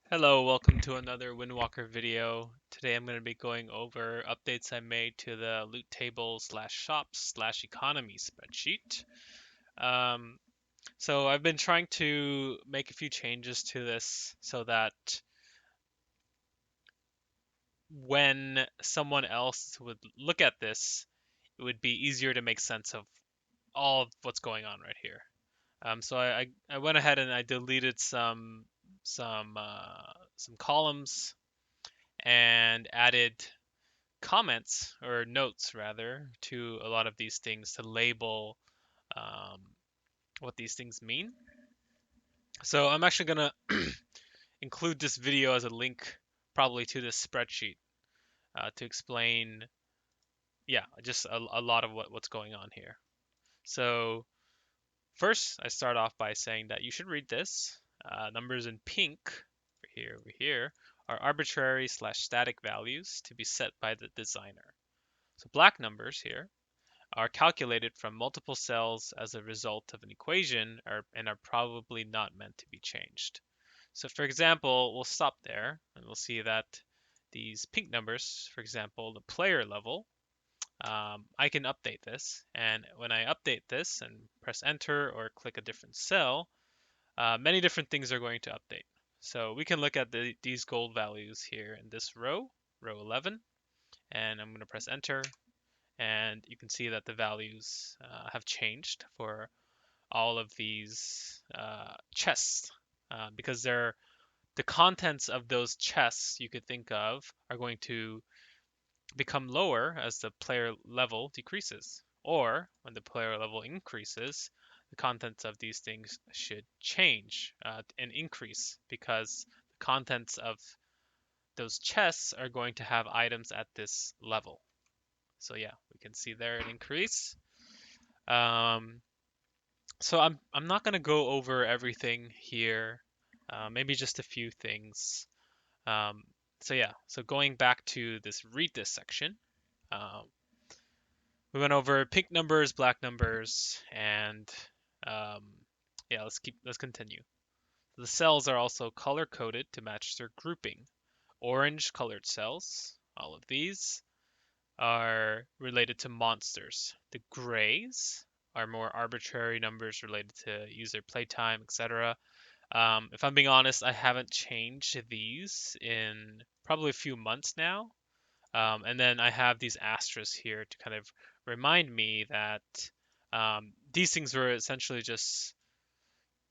Hello, welcome to another Windwalker video. Today I'm going to be going over updates I made to the loot table slash shops slash economy spreadsheet. Um, so I've been trying to make a few changes to this so that when someone else would look at this, it would be easier to make sense of all of what's going on right here. So I went ahead and I deleted some columns and added comments or notes rather to a lot of these things to label um, what these things mean. So I'm actually gonna include this video as a link probably to this spreadsheet to explain, yeah, just a lot of what's going on here. So first, I start off by saying that you should read this. Numbers in pink, over here, are arbitrary slash static values to be set by the designer. So black numbers here are calculated from multiple cells as a result of an equation and are probably not meant to be changed. So for example, we'll stop there and we'll see that these pink numbers, for example, the player level, I can update this. And when I update this and press enter or click a different cell, many different things are going to update. So we can look at these gold values here in this row 11, and I'm going to press enter and you can see that the values have changed for all of these chests because the contents of those chests you could think of are going to become lower as the player level decreases, or when the player level increases, the contents of these things should change and increase because the contents of those chests are going to have items at this level. So yeah, we can see there an increase. Um, so I'm not gonna go over everything here. Maybe just a few things. Um, so yeah, so going back to this read this section, um, we went over pink numbers, black numbers, and um, yeah, let's continue. The cells are also color coded to match their grouping. Orange colored cells, all of these, are related to monsters. The grays are more arbitrary numbers related to user playtime, etc. If I'm being honest, I haven't changed these in probably a few months now. And then I have these asterisks here to kind of remind me that these things were essentially just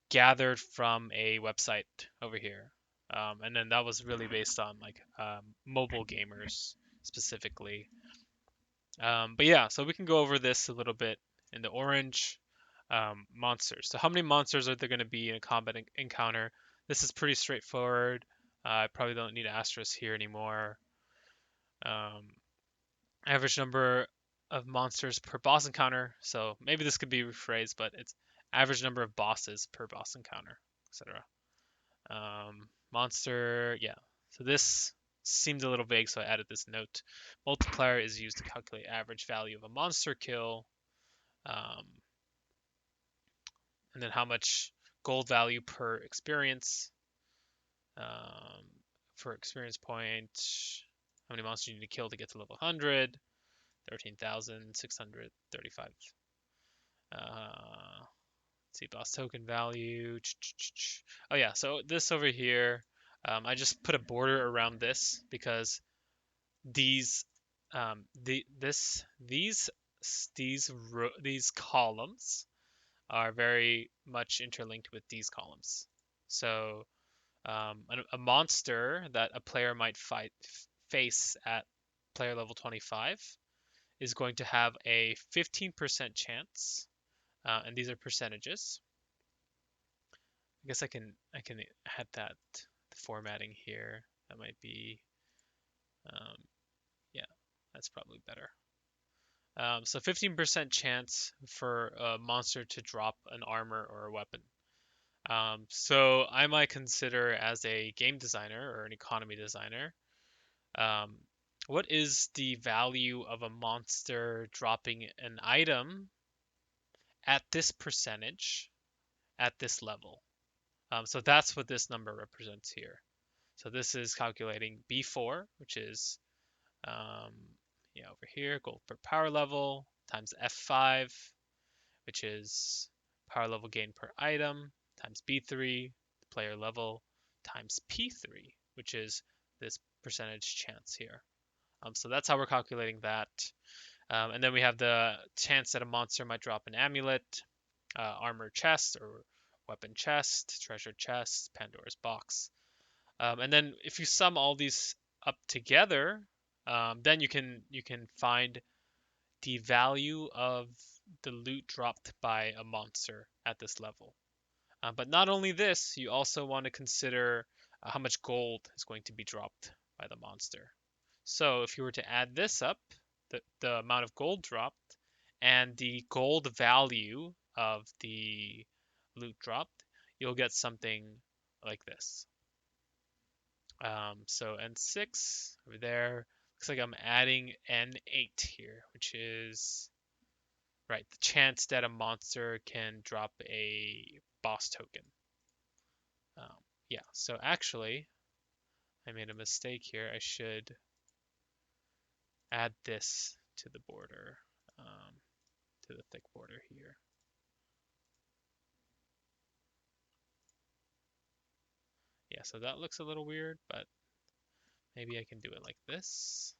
gathered from a website over here. And then that was really based on like mobile gamers specifically. But yeah, so we can go over this a little bit in the orange monsters. So how many monsters are there going to be in a combat encounter? This is pretty straightforward. I probably don't need asterisks here anymore. Um, Average number of monsters per boss encounter. So maybe this could be rephrased, but it's average number of bosses per boss encounter, etc. Monster, yeah. So this seemed a little vague, so I added this note. Multiplier is used to calculate average value of a monster kill, um, and then how much gold value per experience, um, for experience point, how many monsters you need to kill to get to level 100, 13,635. Let's see, boss token value. Oh yeah, so this over here, I just put a border around this because these, these columns are very much interlinked with these columns. So a monster that a player might face at player level 25 is going to have a 15% chance, and these are percentages. I guess I can add that the formatting here. That might be um, yeah, that's probably better. So 15% chance for a monster to drop an armor or a weapon. So I might consider as a game designer or an economy designer, um, what is the value of a monster dropping an item at this percentage at this level? So that's what this number represents here. So this is calculating B4, which is um, yeah, over here, gold per power level times F5, which is power level gain per item, times B3, player level, times P3, which is this percentage chance here. So that's how we're calculating that. And then we have the chance that a monster might drop an amulet, armor chest or weapon chest, treasure chest, Pandora's box. And then if you sum all these up together, then you can find the value of the loot dropped by a monster at this level. But not only this, you also want to consider how much gold is going to be dropped by the monster. So if you were to add this up, the amount of gold dropped and the gold value of the loot dropped, you'll get something like this. So N6 over there. Looks like I'm adding N8 here, which is right, the chance that a monster can drop a boss token. Um, yeah, so actually, I made a mistake here. I should add this to the border, to the thick border here. Yeah, so that looks a little weird, but maybe I can do it like this.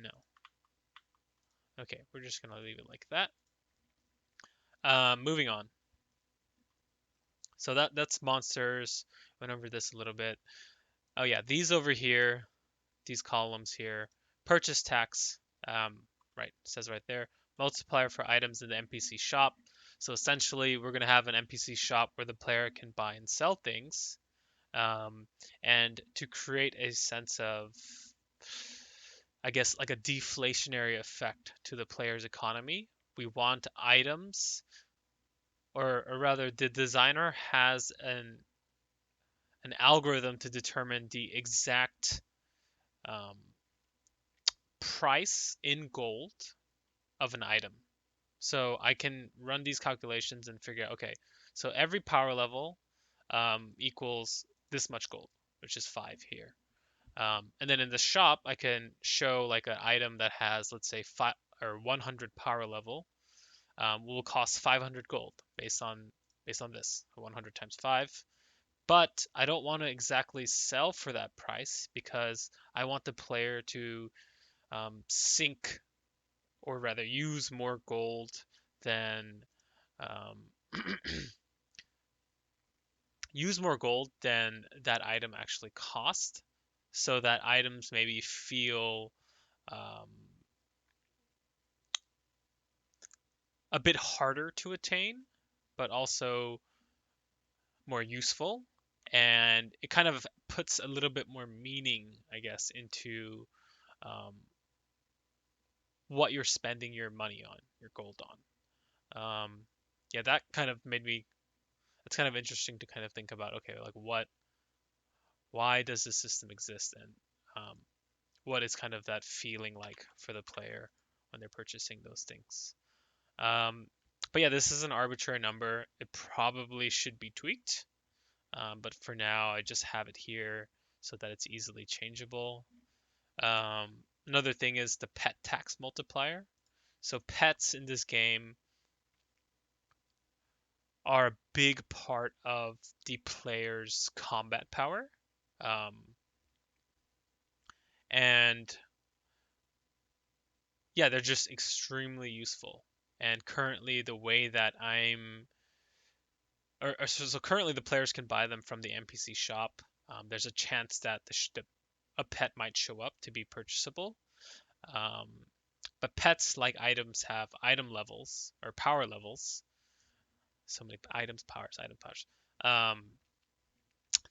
No. Okay, we're just gonna leave it like that. Moving on. So that's monsters. Went over this a little bit. Oh yeah, these over here, these columns here, purchase tax. Right, it says right there, multiplier for items in the NPC shop. So essentially, we're gonna have an NPC shop where the player can buy and sell things, and to create a sense of, I guess, like a deflationary effect to the player's economy. We want items, or rather, the designer has an algorithm to determine the exact um, price in gold of an item. So I can run these calculations and figure out, okay, so every power level equals this much gold, which is 5 here. And then in the shop, I can show like an item that has, let's say, 100 power level, will cost 500 gold based on this, 100 times 5. But I don't want to exactly sell for that price because I want the player to sink, or rather use more gold than um, use more gold than that item actually cost, so that items maybe feel um, a bit harder to attain, but also more useful. And it kind of puts a little bit more meaning, I guess, into um, what you're spending your money on, your gold on. Yeah, that kind of made me. It's kind of interesting to kind of think about. Okay, like why does this system exist, and what is kind of that feeling like for the player when they're purchasing those things. Um, but yeah, this is an arbitrary number. It probably should be tweaked, but for now, I just have it here so that it's easily changeable. Another thing is the pet tax multiplier. So pets in this game are a big part of the player's combat power. Um, and yeah, they're just extremely useful. And currently, the way that so currently the players can buy them from the NPC shop. There's a chance that a pet might show up to be purchasable. Um, but pets, like items, have item levels or power levels. So many item powers. Um,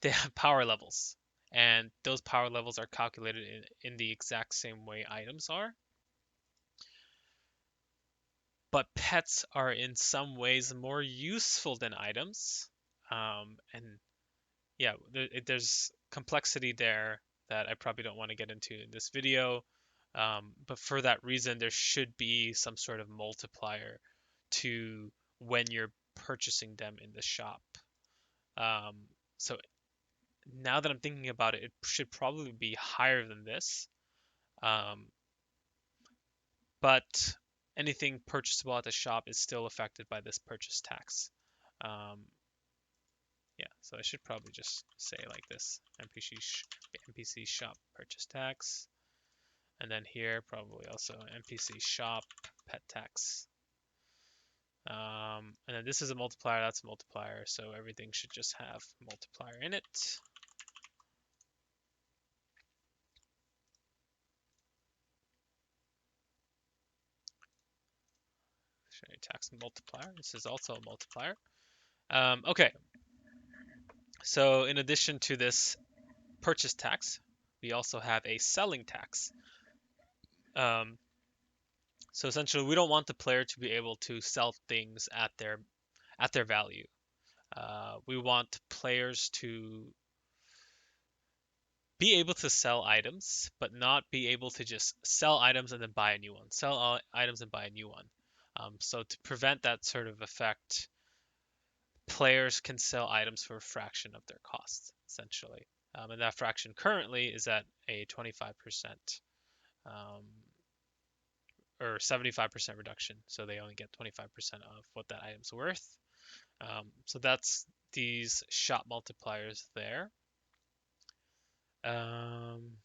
they have power levels, and those power levels are calculated in the exact same way items are. But pets are in some ways more useful than items. And yeah, there's complexity there that I probably don't want to get into in this video. But for that reason, there should be some sort of multiplier to when you're purchasing them in the shop. Um, so now that I'm thinking about it, it should probably be higher than this. Um, but anything purchasable at the shop is still affected by this purchase tax. Um, yeah, so I should probably just say like this: NPC shop purchase tax, and then here probably also NPC shop pet tax. And then this is a multiplier, that's a multiplier, so everything should just have multiplier in it. Show you tax multiplier. This is also a multiplier. Okay, so in addition to this purchase tax, we also have a selling tax. Um, so essentially, we don't want the player to be able to sell things at their value. We want players to be able to sell items, but not be able to just sell items and then buy a new one. Sell items and buy a new one. So to prevent that sort of effect, players can sell items for a fraction of their cost, essentially. And that fraction currently is at a 25% um, or 75% reduction. So they only get 25% of what that item's worth. So that's these shop multipliers there. Um,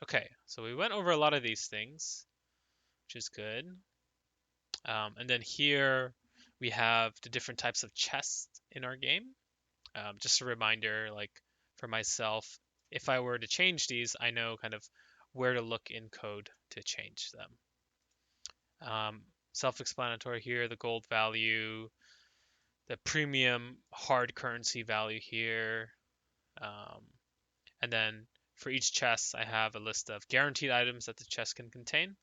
okay, so we went over a lot of these things, which is good. And then here we have the different types of chests in our game. Just a reminder, like for myself, if I were to change these, I know kind of where to look in code to change them. Self-explanatory here, the gold value, the premium hard currency value here. Um, and then for each chest, I have a list of guaranteed items that the chest can contain,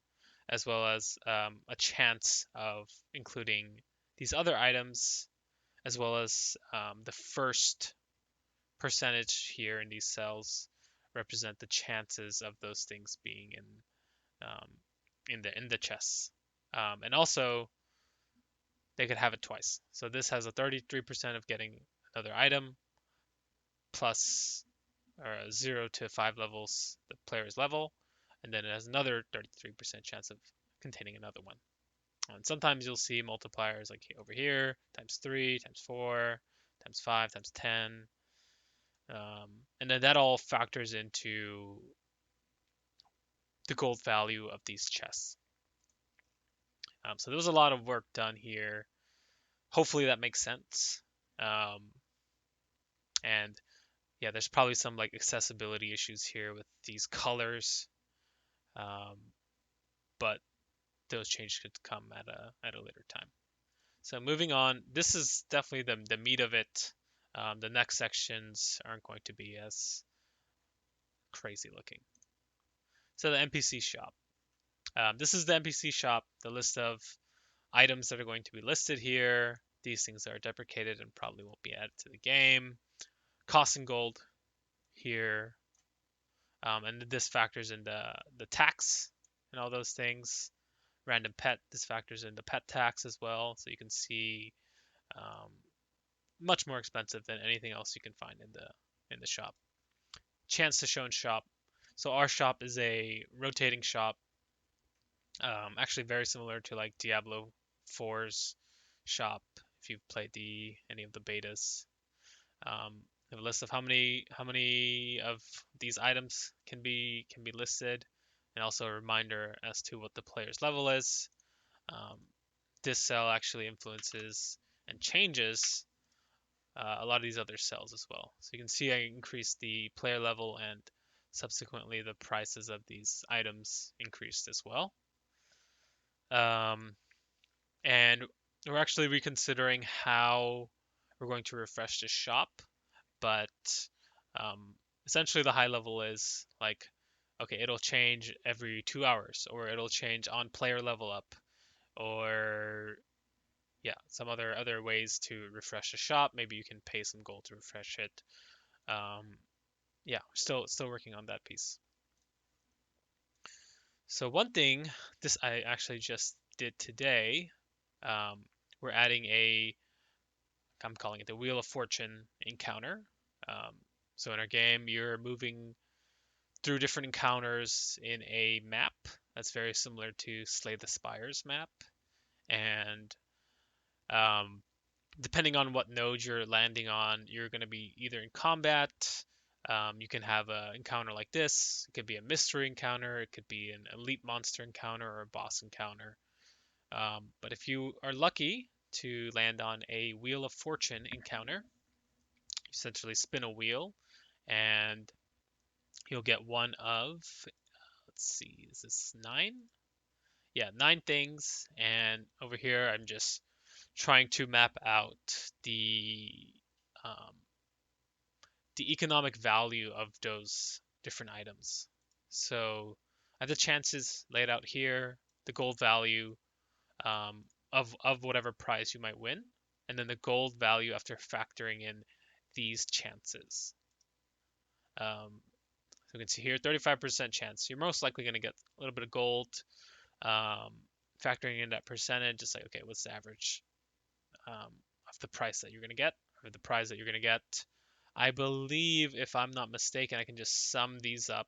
as well as a chance of including these other items, as well as the first percentage here in these cells represent the chances of those things being um, in the chests. And also, they could have it twice. So this has a 33% of getting another item plus 0 to 5 levels the player's level, and then it has another 33% chance of containing another one. And sometimes you'll see multipliers like over here, times 3, times 4, times 5, times 10. And then that all factors into the gold value of these chests. So there was a lot of work done here. Hopefully that makes sense. Um, and yeah, there's probably some like accessibility issues here with these colors. Um, but those changes could come at a later time. So moving on, this is definitely the meat of it. The next sections aren't going to be as crazy looking. So the NPC shop. This is the NPC shop, the list of items that are going to be listed here. These things are deprecated and probably won't be added to the game. Cost and gold here. And this factors in the tax and all those things. Random pet, this factors in the pet tax as well. So you can see um, much more expensive than anything else you can find in the shop. Chance to show in shop. So our shop is a rotating shop, actually very similar to like Diablo 4's shop. If you've played any of the betas, we have a list of how many of these items can be listed, and also a reminder as to what the player's level is. Um, this cell actually influences and changes a lot of these other cells as well. So you can see I increased the player level and subsequently the prices of these items increased as well. Um, and we're actually reconsidering how we're going to refresh the shop, but um, essentially the high level is like, okay, it'll change every 2 hours, or it'll change on player level up, or yeah, some other ways to refresh the shop. Maybe you can pay some gold to refresh it. Um, yeah, still working on that piece. So one thing this I actually just did today, um, we're adding a, I'm calling it the Wheel of Fortune encounter. Um, so in our game, you're moving through different encounters in a map that's very similar to Slay the Spires map. And um, depending on what node you're landing on, you're going to be either in combat. You can have an encounter like this. It could be a mystery encounter. It could be an elite monster encounter or a boss encounter. But if you are lucky to land on a Wheel of Fortune encounter, you essentially spin a wheel and you'll get one of, let's see, is this 9? Yeah, 9 things. And over here, I'm just trying to map out um, the economic value of those different items. So I have the chances laid out here, the gold value um, of whatever prize you might win, and then the gold value after factoring in these chances. So you can see here, 35% chance. You're most likely going to get a little bit of gold. Um, Factoring in that percentage, it's like, okay, what's the average of the price that you're going to get, or the prize that you're going to get? I believe, if I'm not mistaken, I can just sum these up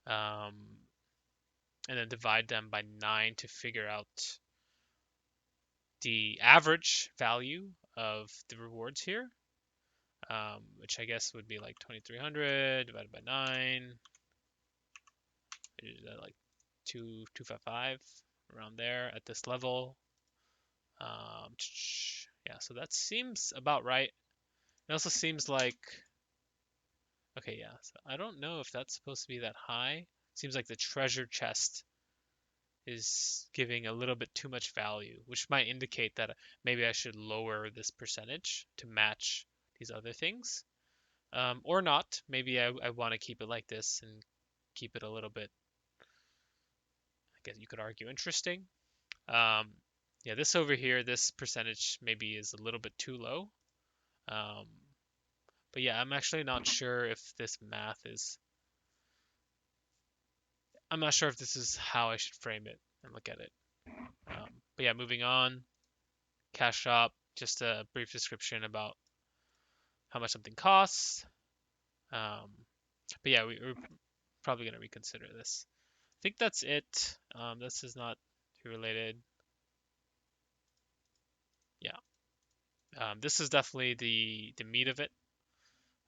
um, and then divide them by 9 to figure out the average value of the rewards here, which I guess would be like 2,300 divided by 9, like 255 around there at this level. Yeah, so that seems about right. It also seems like, okay, yeah, so I don't know if that's supposed to be that high. Seems like the treasure chest is giving a little bit too much value, which might indicate that maybe I should lower this percentage to match these other things. Or not. Maybe I want to keep it like this and keep it a little bit, I guess you could argue, interesting. Um, yeah, this over here, this percentage maybe is a little bit too low. Um, but yeah, I'm actually not sure if this math is, I'm not sure if this is how I should frame it and look at it. But yeah, moving on. Cash shop, just a brief description about how much something costs. Um, but yeah, we're probably going to reconsider this. I think that's it. This is not too related. Yeah, this is definitely the meat of it.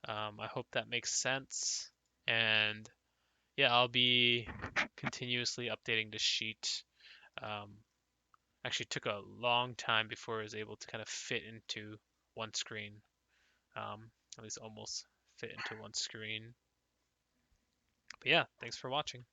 I hope that makes sense. And yeah, I'll be continuously updating the sheet. Um, Actually took a long time before I was able to kind of fit into one screen. At least almost fit into one screen. But yeah, thanks for watching.